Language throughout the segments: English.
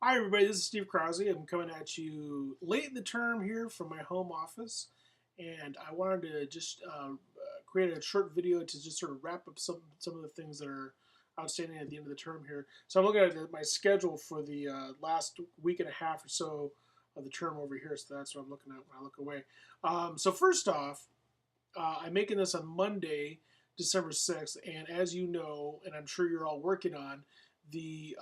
Hi, everybody. This is Steve Krause. I'm coming at you late in the term here from my home office, and I wanted to just create a short video to just sort of wrap up some of the things that are outstanding at the end of the term here. So I'm looking at my schedule for the last week and a half or so of the term over here. So that's what I'm looking at when I look away. So first off, I'm making this on Monday, December 6th, and as you know, and I'm sure you're all working on, the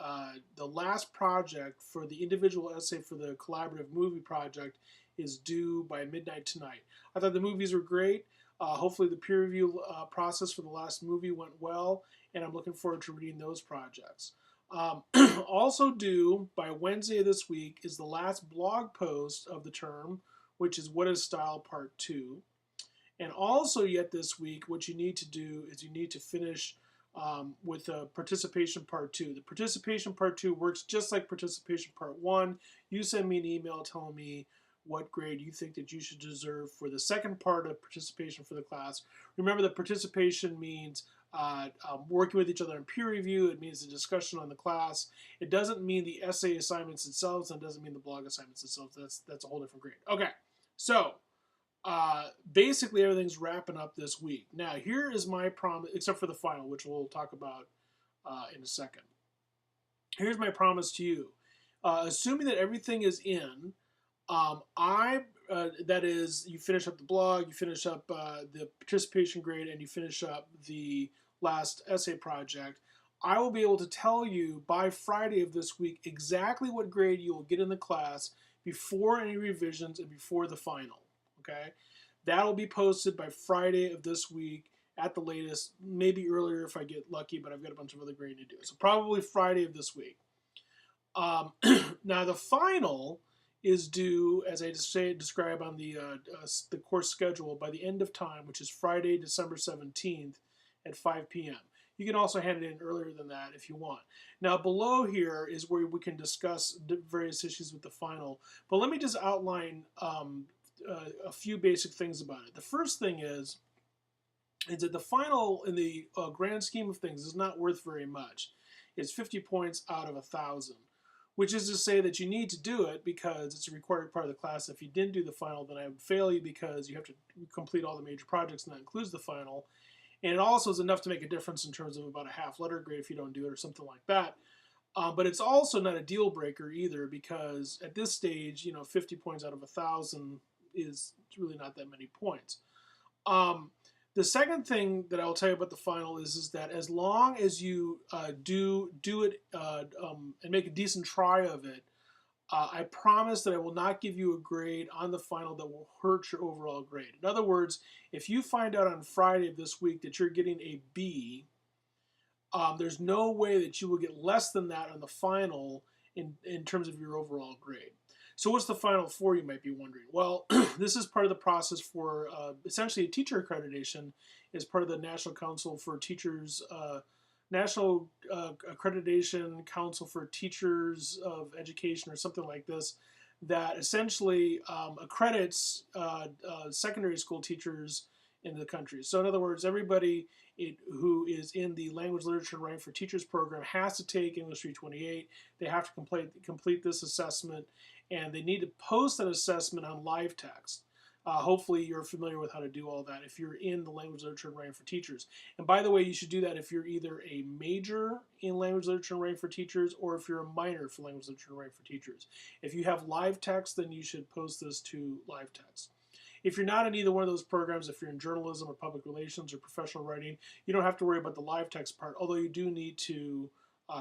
last project for the individual essay for the collaborative movie project is due by midnight tonight. I thought the movies were great. Hopefully the peer review process for the last movie went well, and I'm looking forward to reading those projects. Um, Also due by Wednesday this week is the last blog post of the term, which is What is Style Part 2. And also yet this week, what you need to do is you need to finish with participation part 2. The participation part 2 works just like participation part 1. You send me an email telling me what grade you think that you should deserve for the second part of participation for the class. Remember that participation means working with each other in peer review. It means the discussion on the class. It doesn't mean the essay assignments themselves, and it doesn't mean the blog assignments themselves. That's a whole different grade. Okay, so basically everything's wrapping up this week. Now, here is my promise, except for the final, which we'll talk about in a second. Here's my promise to you. Assuming that everything is in, that is, you finish up the blog, you finish up the participation grade, and you finish up the last essay project, I will be able to tell you by Friday of this week exactly what grade you will get in the class before any revisions and before the final. Okay, that'll be posted by Friday of this week at the latest, maybe earlier if I get lucky, but I've got a bunch of other grading to do. So probably Friday of this week. Now the final is due, as I describe on the course schedule, by the end of time, which is Friday, December 17th at 5 p.m. You can also hand it in earlier than that if you want. Now below here is where we can discuss various issues with the final. But let me just outline a few basic things about it. The first thing is that the final, in the grand scheme of things, is not worth very much. It's 50 points out of 1,000, which is to say that you need to do it because it's a required part of the class. If you didn't do the final, then I would fail you because you have to complete all the major projects, and that includes the final. And it also is enough to make a difference in terms of about a half letter grade if you don't do it or something like that. But it's also not a deal breaker either because at this stage, 50 points out of 1,000 is really not that many points. The second thing that I'll tell you about the final is that as long as you do it and make a decent try of it, I promise that I will not give you a grade on the final that will hurt your overall grade. In other words, if you find out on Friday of this week that you're getting a B, there's no way that you will get less than that on the final in terms of your overall grade. So what's the final for, you might be wondering? Well, this is part of the process for essentially a teacher accreditation as part of the National Council for Teachers, National Accreditation Council for Teachers of Education or something like this, that essentially accredits secondary school teachers in the country. So in other words, everybody who is in the Language, Literature, and Writing for Teachers program has to take English 328. They have to complete this assessment, and they need to post that assessment on live text. Hopefully you're familiar with how to do all that if you're in the Language, Literature, and Writing for Teachers. And by the way, you should do that if you're either a major in Language, Literature, and Writing for Teachers or if you're a minor for Language, Literature, and Writing for Teachers. If you have live text, then you should post this to live text. If you're not in either one of those programs, if you're in journalism or public relations or professional writing, you don't have to worry about the live text part, although you do need to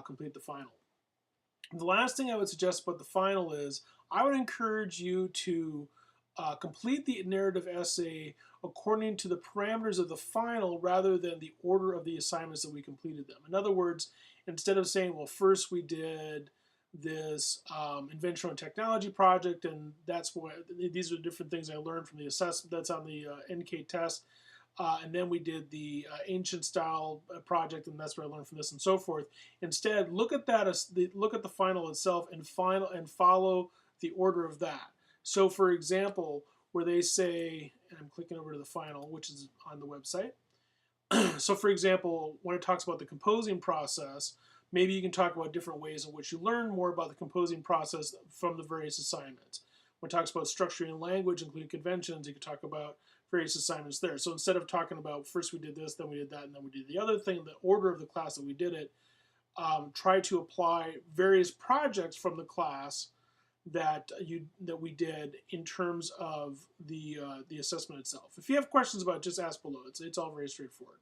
complete the final. The last thing I would suggest about the final is I would encourage you to complete the narrative essay according to the parameters of the final rather than the order of the assignments that we completed them. In other words, instead of saying, well, first we did this invention and technology project, and that's what these are different things I learned from the assessment that's on the NK test, and then we did the ancient style project, and that's what I learned from this, and so forth. Instead, look at that as look at the final itself and follow the order of that. So, for example, where they say, and I'm clicking over to the final, which is on the website. So, for example, when it talks about the composing process, Maybe you can talk about different ways in which you learn more about the composing process from the various assignments. When it talks about structuring language, including conventions, you can talk about various assignments there. So instead of talking about first we did this, then we did that, and then we did the other thing, the order of the class that we did it, try to apply various projects from the class that we did in terms of the assessment itself. If you have questions about it, just ask below. It's all very straightforward.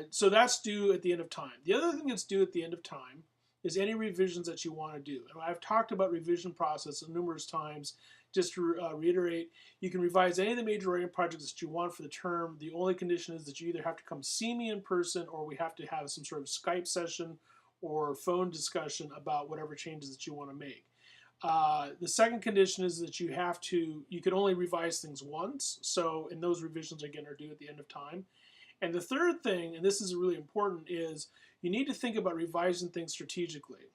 So that's due at the end of time. The other thing that's due at the end of time is any revisions that you want to do. And I've talked about revision process numerous times. Just to reiterate, you can revise any of the major writing projects that you want for the term. The only condition is that you either have to come see me in person, or we have to have some sort of Skype session or phone discussion about whatever changes that you want to make. The second condition is that you can only revise things once. So, and those revisions again are due at the end of time. And the third thing, and this is really important, is you need to think about revising things strategically.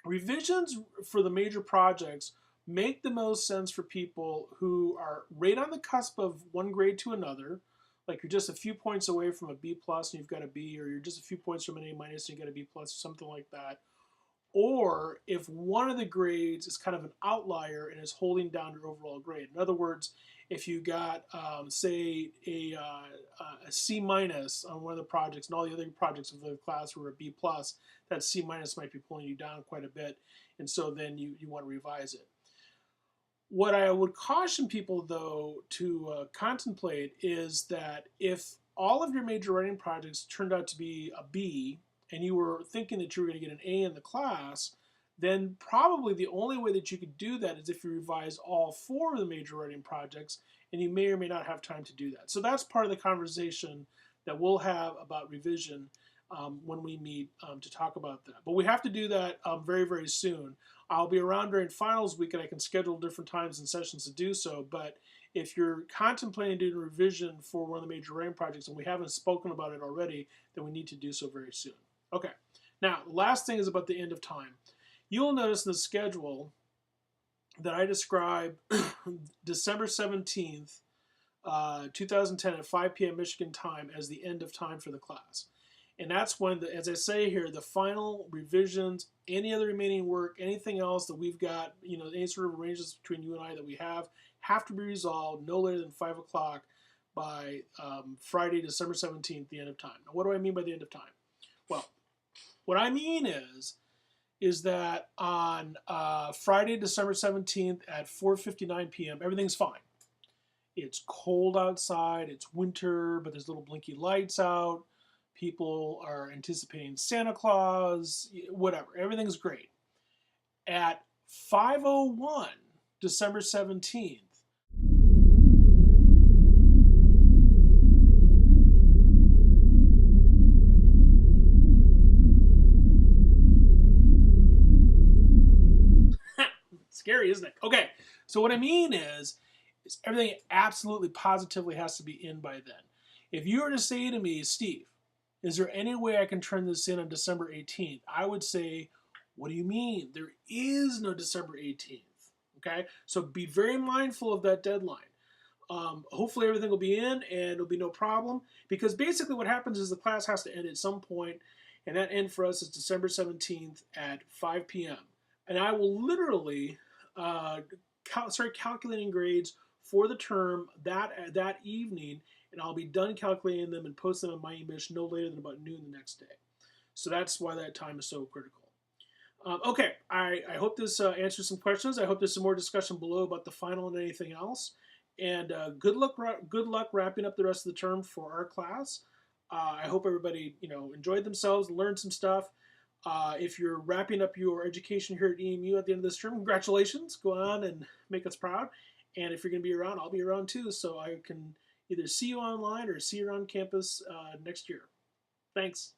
Revisions for the major projects make the most sense for people who are right on the cusp of one grade to another, like you're just a few points away from a B plus and you've got a B, or you're just a few points from an A minus and you got a B plus, or something like that. Or if one of the grades is kind of an outlier and is holding down your overall grade. In other words, if you got, say, a C minus on one of the projects and all the other projects of the class were a B plus, that C minus might be pulling you down quite a bit, and so then you want to revise it. What I would caution people, though, to contemplate is that if all of your major writing projects turned out to be a B, and you were thinking that you were going to get an A in the class, then probably the only way that you could do that is if you revise all 4 of the major writing projects, and you may or may not have time to do that. So that's part of the conversation that we'll have about revision when we meet to talk about that. But we have to do that very, very soon. I'll be around during finals week and I can schedule different times and sessions to do so, but if you're contemplating doing a revision for one of the major writing projects and we haven't spoken about it already, then we need to do so very soon. Okay, now the last thing is about the end of time. You'll notice in the schedule that I describe December 17th, 2010 at 5 p.m. Michigan time as the end of time for the class. And that's when, as I say here, the final revisions, any other remaining work, anything else that we've got, any sort of arrangements between you and I that we have to be resolved no later than 5 o'clock by Friday, December 17th, the end of time. Now, what do I mean by the end of time? Well, what I mean is that on Friday, December 17th at 4:59 p.m., everything's fine. It's cold outside, it's winter, but there's little blinky lights out. People are anticipating Santa Claus, whatever. Everything's great. At 5:01, December 17th, scary, isn't it? Okay, so what I mean is everything absolutely positively has to be in by then. If you were to say to me, Steve, is there any way I can turn this in on December 18th? I would say, what do you mean? There is no December 18th. Okay, so be very mindful of that deadline. Hopefully everything will be in and it'll be no problem, because basically what happens is the class has to end at some point, and that end for us is December 17th at 5 p.m. And I will literally start calculating grades for the term that evening, and I'll be done calculating them and post them on my email no later than about noon the next day. So that's why that time is so critical. Okay, I hope this answers some questions. I hope there's some more discussion below about the final and anything else. And good luck wrapping up the rest of the term for our class. I hope everybody enjoyed themselves, learned some stuff. If you're wrapping up your education here at EMU at the end of this term, congratulations. Go on and make us proud. And if you're going to be around, I'll be around too, so I can either see you online or see you on campus next year. Thanks.